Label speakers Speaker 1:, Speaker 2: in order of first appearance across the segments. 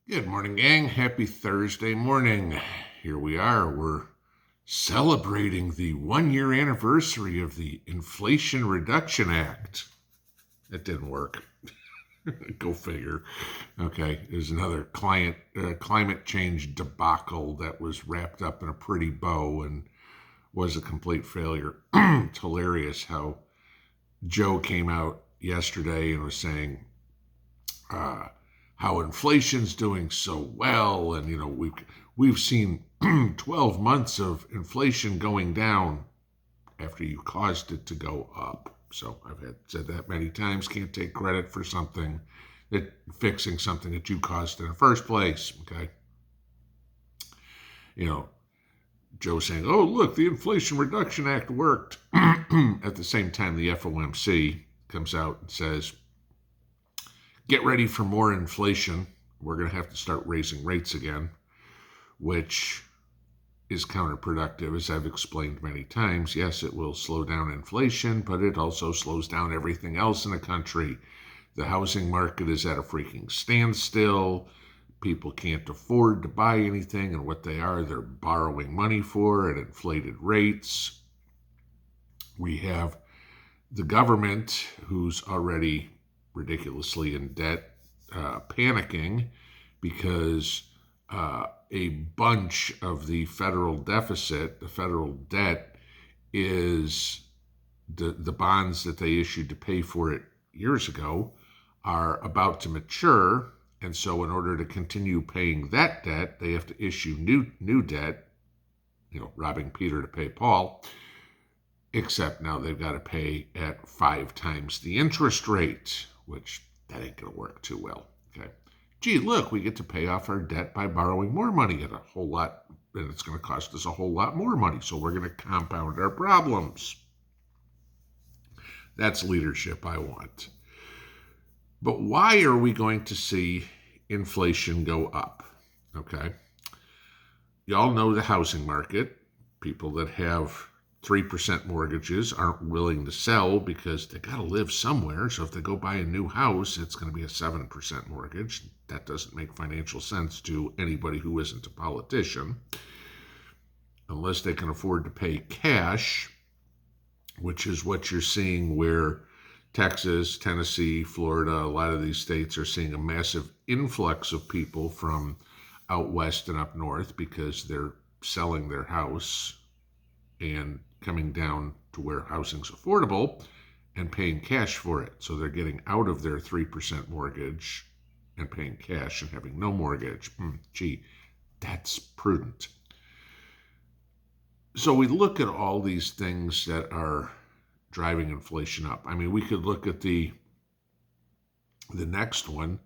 Speaker 1: Good morning, gang. Happy Thursday morning. Here we are. We're celebrating the 1 year anniversary of the Inflation Reduction Act. That didn't work. Go figure. Okay, there's another climate change debacle that was wrapped up in a pretty bow and was a complete failure. It's hilarious how Joe came out yesterday and was saying, how inflation's doing so well, and we've seen 12 months of inflation going down after you caused it to go up. So I've said that many times. Can't take credit for fixing something that you caused in the first place. Okay, you know, Joe saying, "Oh, look, the Inflation Reduction Act worked." At the same time, the FOMC comes out and says, get ready for more inflation. We're going to have to start raising rates again, which is counterproductive, as I've explained many times. Yes, it will slow down inflation, but it also slows down everything else in the country. The housing market is at a freaking standstill. People can't afford to buy anything, and what they're borrowing money for at inflated rates. We have the government, who's already ridiculously in debt, panicking because a bunch of the federal deficit, the federal debt, is the bonds that they issued to pay for it years ago are about to mature. And so in order to continue paying that debt, they have to issue new debt, robbing Peter to pay Paul, except now they've got to pay at 5 times the interest rate, which that ain't going to work too well. Okay. Gee, look, we get to pay off our debt by borrowing more money at a whole lot, and it's going to cost us a whole lot more money. So we're going to compound our problems. That's leadership I want. But why are we going to see inflation go up? Okay. Y'all know the housing market. People that have 3% mortgages aren't willing to sell because they got to live somewhere. So if they go buy a new house, it's going to be a 7% mortgage. That doesn't make financial sense to anybody who isn't a politician, unless they can afford to pay cash, which is what you're seeing where Texas, Tennessee, Florida, a lot of these states are seeing a massive influx of people from out west and up north because they're selling their house and coming down to where housing's affordable and paying cash for it. So they're getting out of their 3% mortgage and paying cash and having no mortgage. Gee, that's prudent. So we look at all these things that are driving inflation up. I mean, we could look at the next one,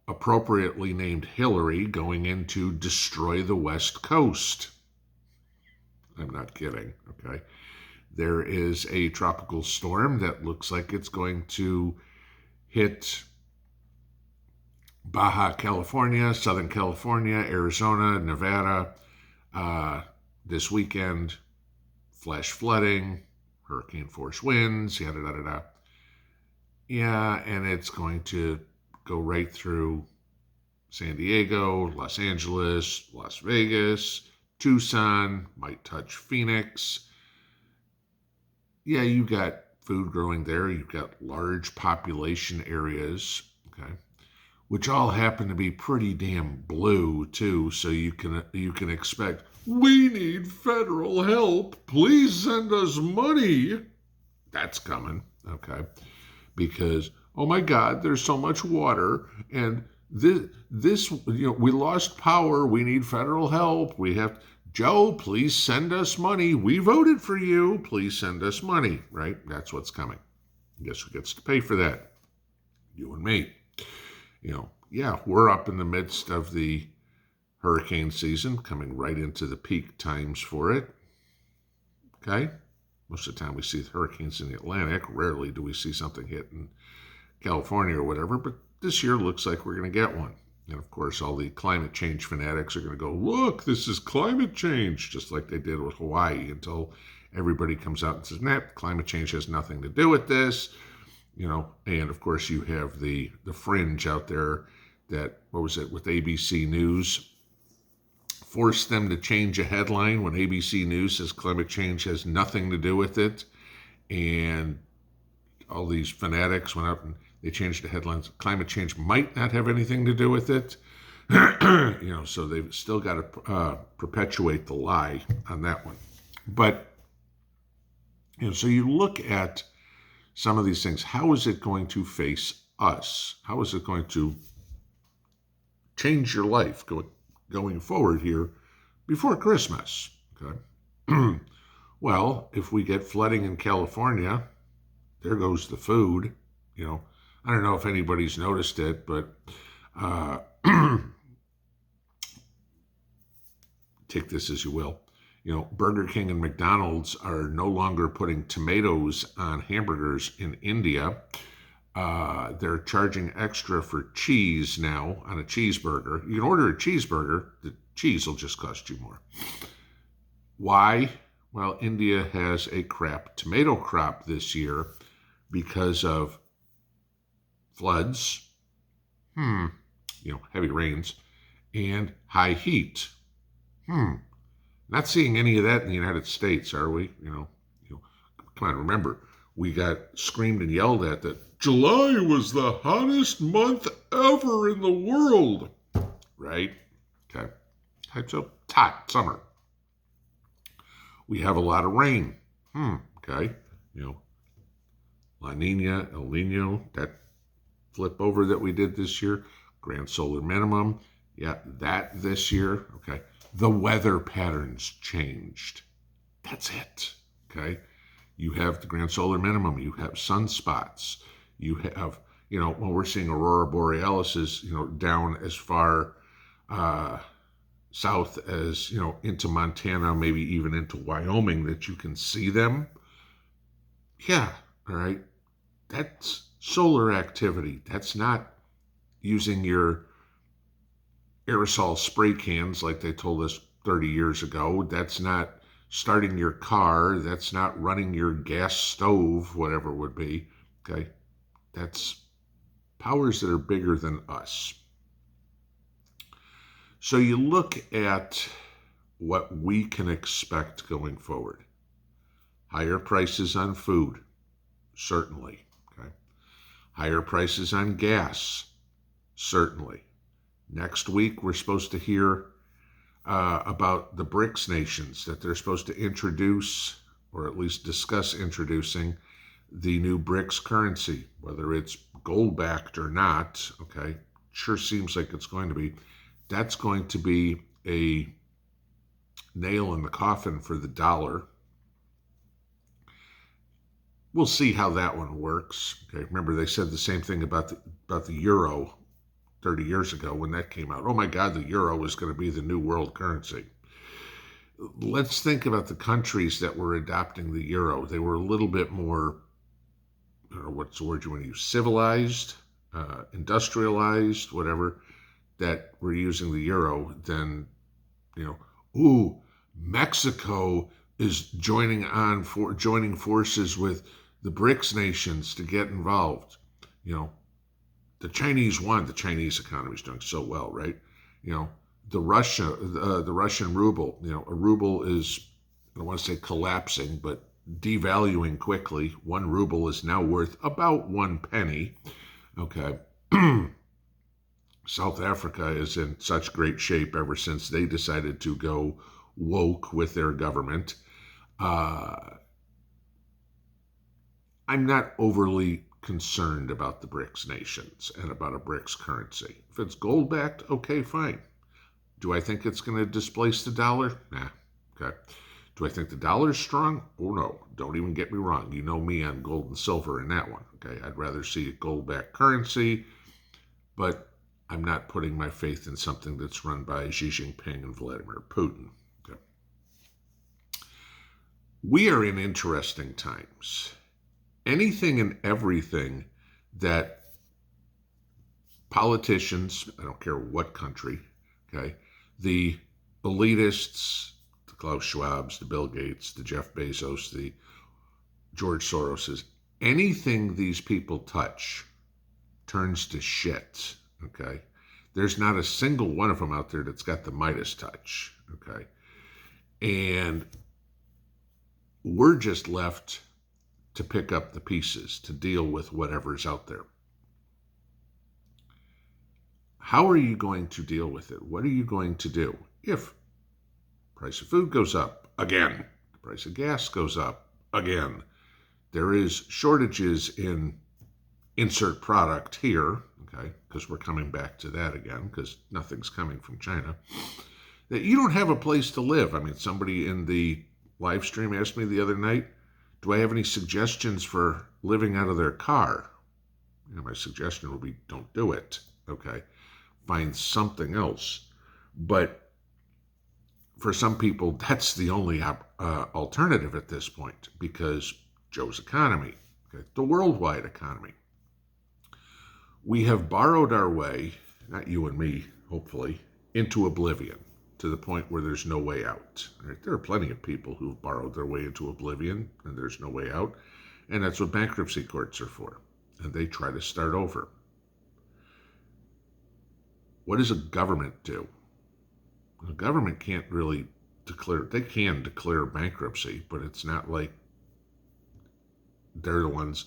Speaker 1: appropriately named Hillary going in to destroy the West Coast. I'm not kidding, okay? There is a tropical storm that looks like it's going to hit Baja California, Southern California, Arizona, Nevada this weekend. Flash flooding, hurricane force winds, yada, yada, yada. Yeah, and it's going to go right through San Diego, Los Angeles, Las Vegas, Tucson, might touch Phoenix. Yeah, you got food growing there. You've got large population areas, okay, which all happen to be pretty damn blue too. So you can expect, we need federal help. Please send us money. That's coming, okay, because oh my God, there's so much water and this we lost power. We need federal help. We have Joe, please send us money. We voted for you. Please send us money, right? That's what's coming. Guess who gets to pay for that? You and me. Yeah, we're up in the midst of the hurricane season, coming right into the peak times for it. Okay? Most of the time we see hurricanes in the Atlantic. Rarely do we see something hit in California or whatever, but this year looks like we're going to get one. And of course, all the climate change fanatics are going to go, look, this is climate change, just like they did with Hawaii, until everybody comes out and says, nah, climate change has nothing to do with this. And of course, you have the fringe out there that, what was it, with ABC News, forced them to change a headline when ABC News says climate change has nothing to do with it. And all these fanatics went up and they changed the headlines. Climate change might not have anything to do with it. So they've still got to perpetuate the lie on that one. But, so you look at some of these things. How is it going to face us? How is it going to change your life going forward here before Christmas? Okay. Well, if we get flooding in California, there goes the food. I don't know if anybody's noticed it, but take this as you will. Burger King and McDonald's are no longer putting tomatoes on hamburgers in India. They're charging extra for cheese now on a cheeseburger. You can order a cheeseburger, the cheese will just cost you more. Why? Well, India has a crap tomato crop this year because of floods, heavy rains, and high heat. Not seeing any of that in the United States, are we? Come on, remember, we got screamed and yelled at that July was the hottest month ever in the world, right? Okay. So hot summer. We have a lot of rain. Okay. La Nina, El Nino, that flip over that we did this year, grand solar minimum. Yeah, that this year. Okay. The weather patterns changed. That's it. Okay. You have the grand solar minimum. You have sunspots. You have, we're seeing aurora borealis down as far south as, into Montana, maybe even into Wyoming, that you can see them. Yeah. All right. That's solar activity. That's not using your aerosol spray cans like they told us 30 years ago. That's not starting your car. That's not running your gas stove, whatever it would be. Okay. That's powers that are bigger than us. So you look at what we can expect going forward. Higher prices on food, certainly. Okay. Higher prices on gas, certainly. Next week, we're supposed to hear about the BRICS nations, that they're supposed to introduce, or at least discuss introducing, the new BRICS currency, whether it's gold-backed or not. Okay, sure seems like it's going to be. That's going to be a nail in the coffin for the dollar. We'll see how that one works. Okay, remember they said the same thing about the euro 30 years ago when that came out. Oh my God, the euro is going to be the new world currency. Let's think about the countries that were adopting the euro. They were a little bit more, I don't know what's the word you want to use, civilized, industrialized, whatever, that were using the euro than, Mexico is joining forces with the BRICS nations to get involved. The Chinese won. The Chinese economy is doing so well, right? The Russian ruble. A ruble is, I don't want to say collapsing, but devaluing quickly. 1 ruble is now worth about 1 penny. Okay. South Africa is in such great shape ever since they decided to go woke with their government. I'm not overly concerned about the BRICS nations and about a BRICS currency. If it's gold-backed, okay, fine. Do I think it's going to displace the dollar? Nah. Okay. Do I think the dollar is strong? Oh, no. Don't even get me wrong. You know me on gold and silver in that one. Okay. I'd rather see a gold-backed currency, but I'm not putting my faith in something that's run by Xi Jinping and Vladimir Putin. Okay. We are in interesting times. Anything and everything that politicians, I don't care what country, okay, the elitists, the Klaus Schwabs, the Bill Gates, the Jeff Bezos, the George Soroses, anything these people touch turns to shit, okay? There's not a single one of them out there that's got the Midas touch, okay? And we're just left to pick up the pieces, to deal with whatever's out there. How are you going to deal with it? What are you going to do if price of food goes up again, the price of gas goes up again, there is shortages in insert product here, okay, because we're coming back to that again, because nothing's coming from China, that you don't have a place to live. I mean, somebody in the live stream asked me the other night, do I have any suggestions for living out of their car? My suggestion would be, don't do it, okay? Find something else. But for some people, that's the only alternative at this point, because Joe's economy, okay, the worldwide economy. We have borrowed our way, not you and me, hopefully, into oblivion, to the point where there's no way out. Right? There are plenty of people who've borrowed their way into oblivion, and there's no way out. And that's what bankruptcy courts are for. And they try to start over. What does a government do? The government can't really declare, they can declare bankruptcy, but it's not like they're the ones,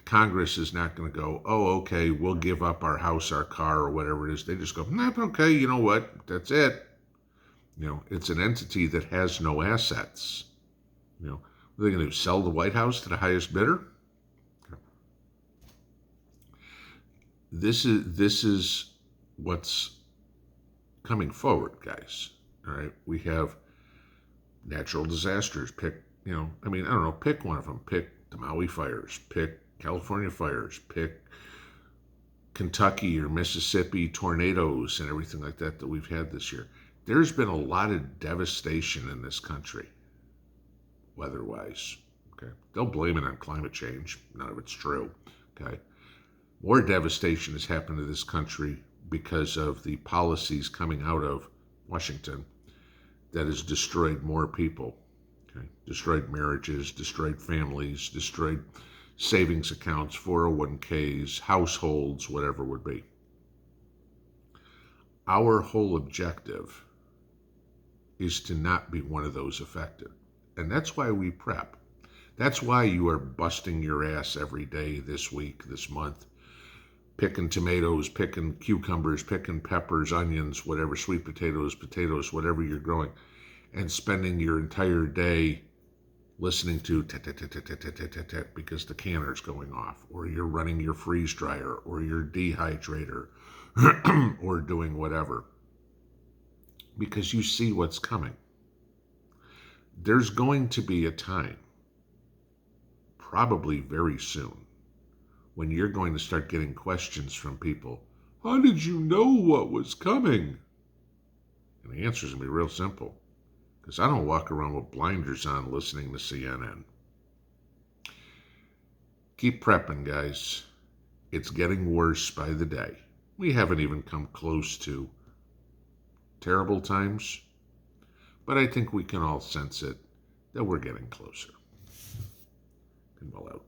Speaker 1: Congress is not going to go, oh, okay, we'll give up our house, our car, or whatever it is. They just go, nah, okay, you know what, that's it. It's an entity that has no assets. Are they going to sell the White House to the highest bidder? Okay. This is what's coming forward, guys. All right, we have natural disasters. Pick, pick one of them. Pick the Maui fires. Pick California fires. Pick Kentucky or Mississippi tornadoes and everything like that we've had this year. There's been a lot of devastation in this country, weather-wise. Okay, they'll blame it on climate change. None of it's true. Okay, more devastation has happened to this country because of the policies coming out of Washington that has destroyed more people, okay? Destroyed marriages, destroyed families, destroyed savings accounts, 401ks, households, whatever it would be. Our whole objective is to not be one of those affected. And that's why we prep. That's why you are busting your ass every day this week, this month, picking tomatoes, picking cucumbers, picking peppers, onions, whatever, sweet potatoes, whatever you're growing, and spending your entire day listening to tat because the canner's going off, or you're running your freeze dryer, or your dehydrator, or doing whatever, because you see what's coming. There's going to be a time, probably very soon, when you're going to start getting questions from people. How did you know what was coming? And the answer is going to be real simple, because I don't walk around with blinders on listening to CNN. Keep prepping, guys. It's getting worse by the day. We haven't even come close to terrible times, but I think we can all sense it, that we're getting closer. Pinball out.